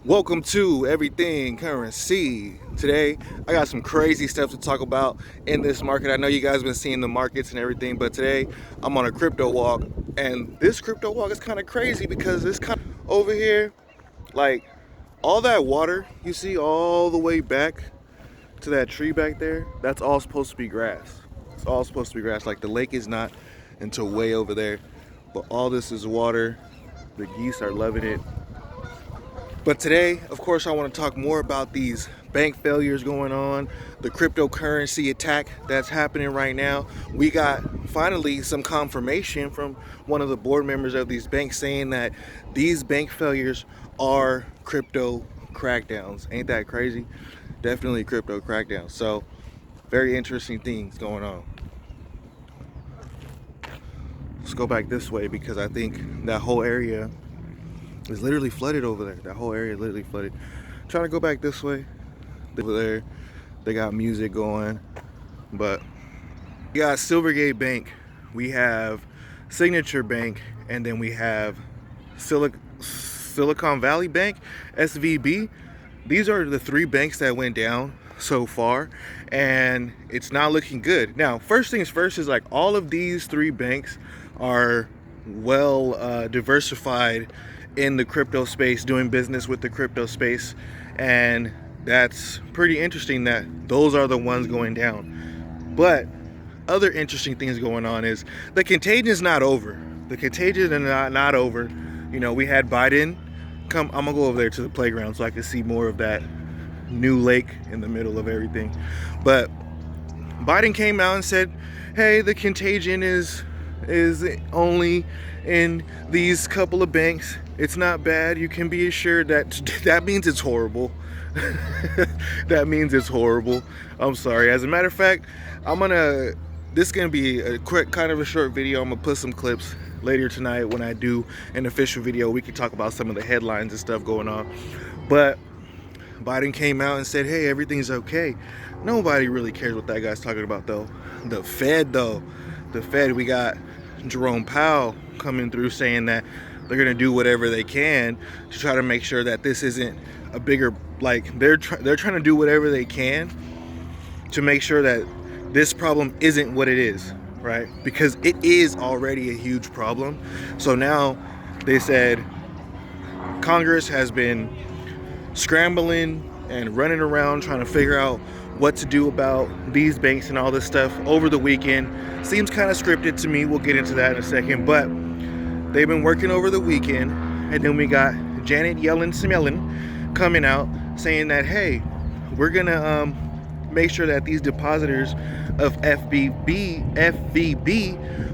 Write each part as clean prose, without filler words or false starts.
Welcome to Everything Currency. Today, I got some crazy stuff to talk about in this market. I know you guys have been seeing the markets and everything, but today I'm on a crypto walk, and this crypto walk is kind of crazy because it's kind of over here, like all that water you see all the way back to that tree back there, that's all supposed to be grass. It's all supposed to be grass. Like the lake is not until way over there, but all this is water. The geese are loving it. But today, of course, I want to talk more about these bank failures going on, the cryptocurrency attack that's happening right now. We got finally some confirmation from one of the board members of these banks saying that these bank failures are crypto crackdowns. Ain't that crazy? Definitely crypto crackdowns. So, very interesting things going on. Let's go back this way because I think that whole area is literally flooded over there. That whole area is literally flooded. Trying to go back this way. Over there, they got music going. But we got Silvergate Bank, we have Signature Bank, and then we have Silicon Valley Bank, SVB. These are the three banks that went down so far, and it's not looking good. Now, first things first is like all of these three banks are well diversified in the crypto space, doing business with the crypto space, and that's pretty interesting that those are the ones going down. But other interesting things going on is the contagion is not over. The contagion is not over. You know, we had Biden come. I'm gonna go over there to the playground so I can see more of that new lake in the middle of everything. But Biden came out and said, hey, the contagion is only in these couple of banks. It's not bad. You can be assured that means it's horrible. That means it's horrible. I'm sorry. As a matter of fact, this is gonna be a quick, kind of a short video. I'm gonna put some clips later tonight when I do an official video. We can talk about some of the headlines and stuff going on. But Biden came out and said, hey, everything's okay. Nobody really cares what that guy's talking about though. The Fed, we got Jerome Powell coming through saying that they're gonna do whatever they can to try to make sure that this isn't a bigger, like they're trying to do whatever they can to make sure that this problem isn't what it is, right? Because it is already a huge problem. So now they said Congress has been scrambling and running around trying to figure out what to do about these banks and all this stuff over the weekend. Seems kind of scripted to me. We'll get into that in a second, but they've been working over the weekend. And then we got Janet Yellen coming out saying that, hey, we're gonna make sure that these depositors of FVB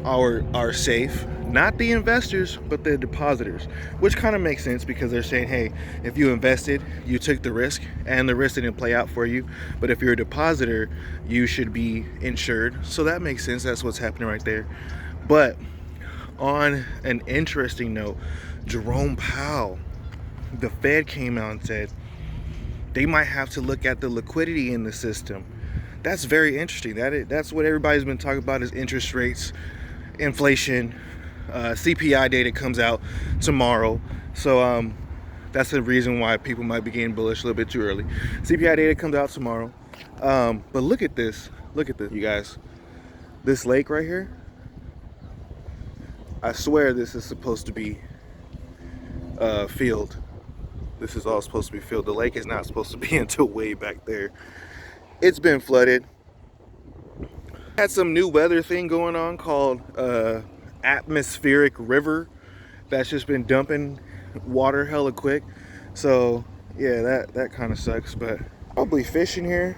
are safe. Not the investors, but the depositors, which kind of makes sense because they're saying, hey, if you invested, you took the risk and the risk didn't play out for you. But if you're a depositor, you should be insured. So that makes sense. That's what's happening right there. But on an interesting note, Jerome Powell, the Fed came out and said they might have to look at the liquidity in the system. That's very interesting. That's what everybody's been talking about is interest rates, inflation. CPI data comes out tomorrow, so that's the reason why people might be getting bullish a little bit too early. CPI data comes out tomorrow, but look at this, you guys. This lake right here, I swear this is supposed to be filled. This is all supposed to be filled. The lake is not supposed to be until way back there. It's been flooded. Had some new weather thing going on called atmospheric river that's just been dumping water hella quick. So yeah, that kind of sucks. But probably fish in here.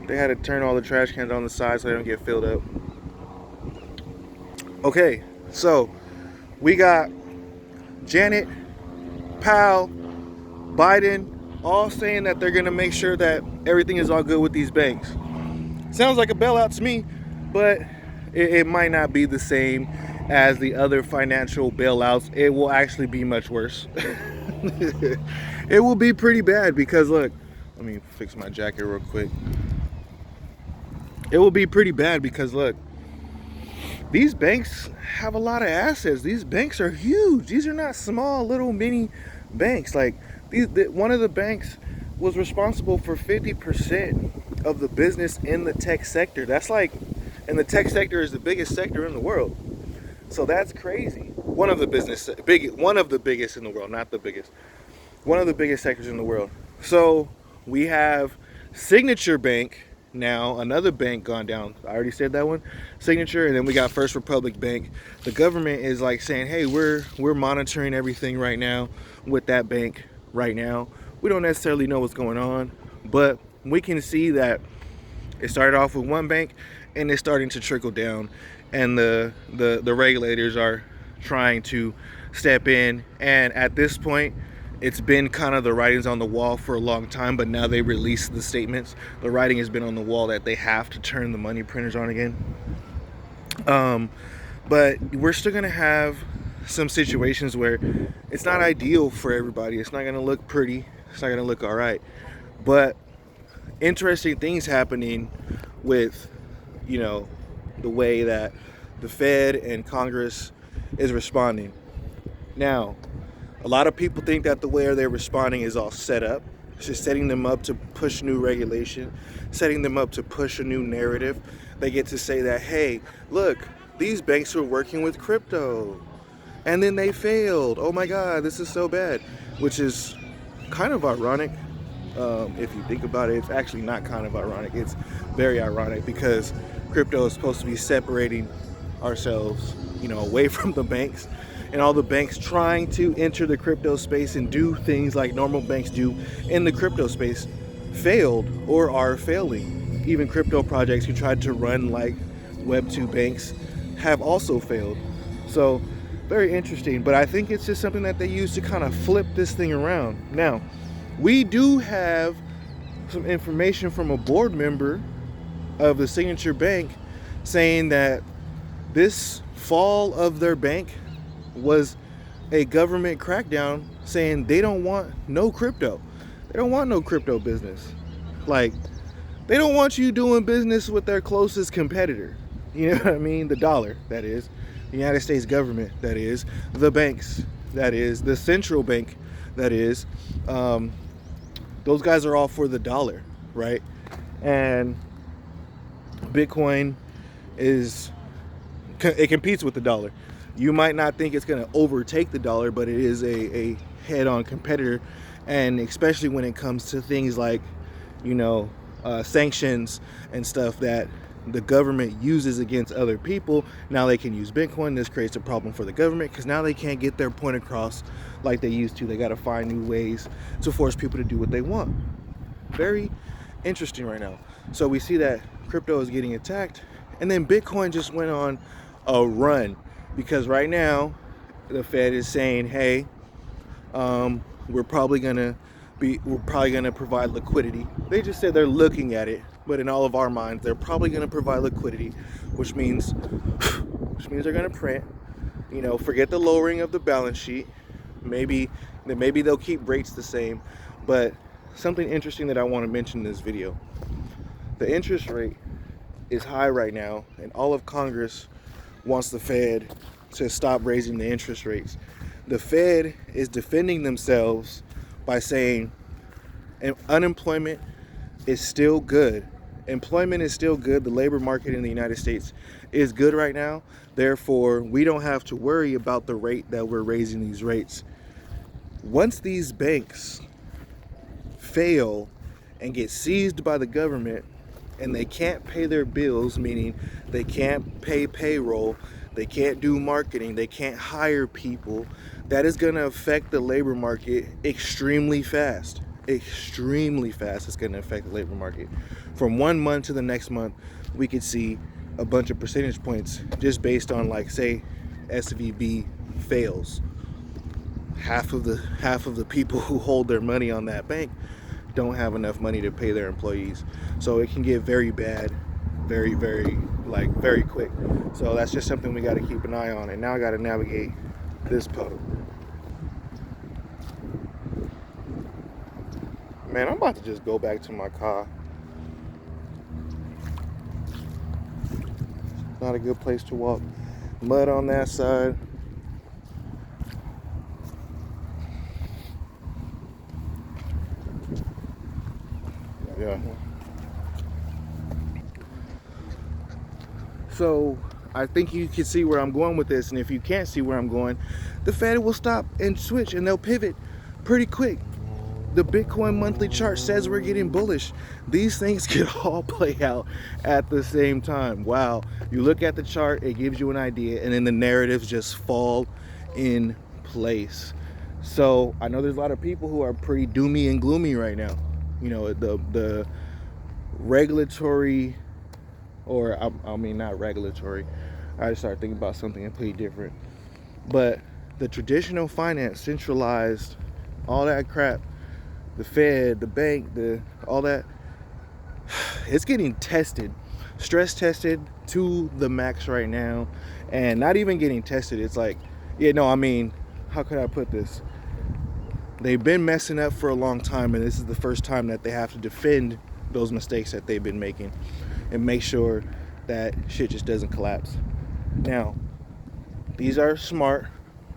They had to turn all the trash cans on the side so they don't get filled up. Okay, so we got Janet, Powell, Biden all saying that they're gonna make sure that everything is all good with these banks. Sounds like a bailout to me, but it might not be the same as the other financial bailouts. It will actually be much worse. It will be pretty bad because look, let me fix my jacket real quick. It will be pretty bad because look, these banks have a lot of assets. These banks are huge. These are not small little mini banks. Like One of the banks was responsible for 50% of the business in the tech sector. That's like, and the tech sector is the biggest sector in the world. So that's crazy. One of the biggest in the world, not the biggest. One of the biggest sectors in the world. So we have Signature Bank now, another bank gone down. I already said that one, Signature, and then we got First Republic Bank. The government is like saying, hey, we're monitoring everything right now with that bank right now. We don't necessarily know what's going on, but we can see that it started off with one bank and it's starting to trickle down, and the regulators are trying to step in. And at this point, it's been kind of the writings on the wall for a long time, but now they released the statements. The writing has been on the wall that they have to turn the money printers on again. But we're still gonna have some situations where it's not ideal for everybody. It's not gonna look pretty. It's not gonna look all right. But interesting things happening with, you know, the way that the Fed and Congress is responding. Now, a lot of people think that the way they're responding is all set up. It's just setting them up to push new regulation, setting them up to push a new narrative. They get to say that, hey, look, these banks were working with crypto and then they failed. Oh my God, this is so bad, which is kind of ironic. If you think about it, it's actually not kind of ironic. It's very ironic because crypto is supposed to be separating ourselves, you know, away from the banks, and all the banks trying to enter the crypto space and do things like normal banks do in the crypto space failed or are failing. Even crypto projects who tried to run like Web 2 banks have also failed. So very interesting, but I think it's just something that they use to kind of flip this thing around. Now, we do have some information from a board member of the Signature Bank saying that this fall of their bank was a government crackdown, saying they don't want no crypto. They don't want no crypto business. Like, they don't want you doing business with their closest competitor. You know what I mean? The dollar, that is. The United States government, that is. The banks, that is. The central bank, that is. Those guys are all for the dollar, right? And Bitcoin it competes with the dollar. You might not think it's going to overtake the dollar, but it is a head-on competitor. And especially when it comes to things like, you know, sanctions and stuff that the government uses against other people. Now they can use Bitcoin. This creates a problem for the government because now they can't get their point across like they used to. They got to find new ways to force people to do what they want. Very interesting right now. So we see that crypto is getting attacked, and then Bitcoin just went on a run because right now the Fed is saying, hey, we're probably gonna provide liquidity. They just said they're looking at it, but in all of our minds, they're probably gonna provide liquidity, which means they're gonna print. You know, forget the lowering of the balance sheet. Maybe they'll keep rates the same, but something interesting that I want to mention in this video: the interest rate is high right now, and all of Congress wants the Fed to stop raising the interest rates. The Fed is defending themselves by saying unemployment is still good. Employment is still good. The labor market in the United States is good right now. Therefore, we don't have to worry about the rate that we're raising these rates. Once these banks fail and get seized by the government and they can't pay their bills, meaning they can't pay payroll, they can't do marketing, they can't hire people, that is going to affect the labor market extremely fast. Extremely fast. It's going to affect the labor market. From 1 month to the next month, we could see a bunch of percentage points just based on, like, say SVB fails. Half of the people who hold their money on that bank don't have enough money to pay their employees. So it can get very bad, very quick. So that's just something we got to keep an eye on. And now I got to navigate this puddle. Man, I'm about to just go back to my car. Not a good place to walk. Mud on that side. Yeah. So I think you can see where I'm going with this, and if you can't see where I'm going, the Fed will stop and switch, and they'll pivot pretty quick. The Bitcoin monthly chart says we're getting bullish. These things can all play out at the same time. Wow. You look at the chart, it gives you an idea, and then the narratives just fall in place. So I know there's a lot of people who are pretty doomy and gloomy right now. You know, the regulatory, or I mean not regulatory, I just started thinking about something completely different. But the traditional finance, centralized, all that crap, the Fed, the bank, all that, it's getting tested, stress tested to the max right now. And not even getting tested, it's like, yeah, no, I mean, how could I put this? They've been messing up for a long time, and this is the first time that they have to defend those mistakes that they've been making and make sure that shit just doesn't collapse. Now, these are smart,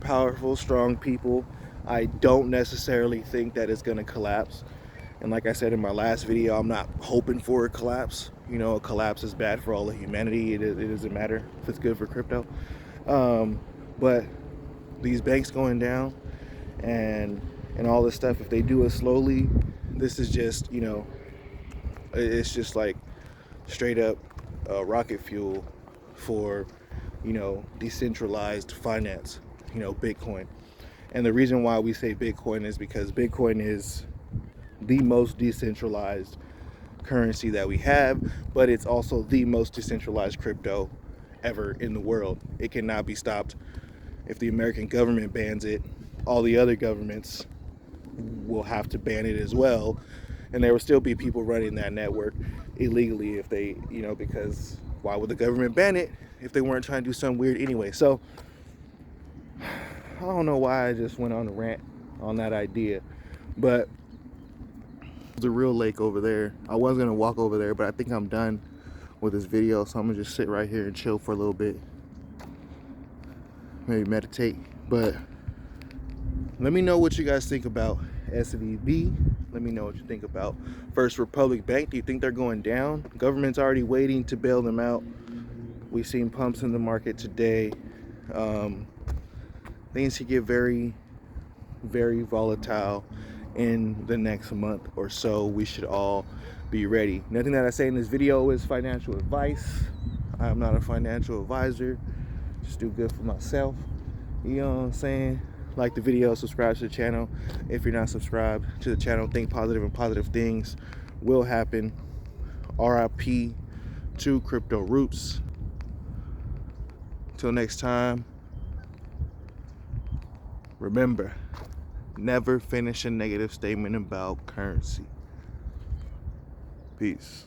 powerful, strong people. I don't necessarily think that it's going to collapse. And like I said in my last video, I'm not hoping for a collapse. You know, a collapse is bad for all of humanity. It doesn't matter if it's good for crypto. But these banks going down and all this stuff, if they do it slowly, this is just, you know, it's just like straight up rocket fuel for, you know, decentralized finance, you know, Bitcoin. And the reason why we say Bitcoin is because Bitcoin is the most decentralized currency that we have, but it's also the most decentralized crypto ever in the world. It cannot be stopped. If the American government bans it, all the other governments will have to ban it as well, and there will still be people running that network illegally if they, you know, because why would the government ban it if they weren't trying to do something weird anyway? So I don't know why I just went on a rant on that idea, but there's a real lake over there. I was gonna walk over there, but I think I'm done with this video, so I'm gonna just sit right here and chill for a little bit, maybe meditate. But let me know what you guys think about SVB. Let me know what you think about First Republic Bank. Do you think they're going down? Government's already waiting to bail them out. We've seen pumps in the market today. Things could get very, very volatile in the next month or so. We should all be ready. Nothing that I say in this video is financial advice. I'm not a financial advisor. Just do good for myself. You know what I'm saying? Like the video, subscribe to the channel. If you're not subscribed to the channel, think positive, and positive things will happen. RIP to Crypto Roots. Till next time, remember, never finish a negative statement about currency. Peace.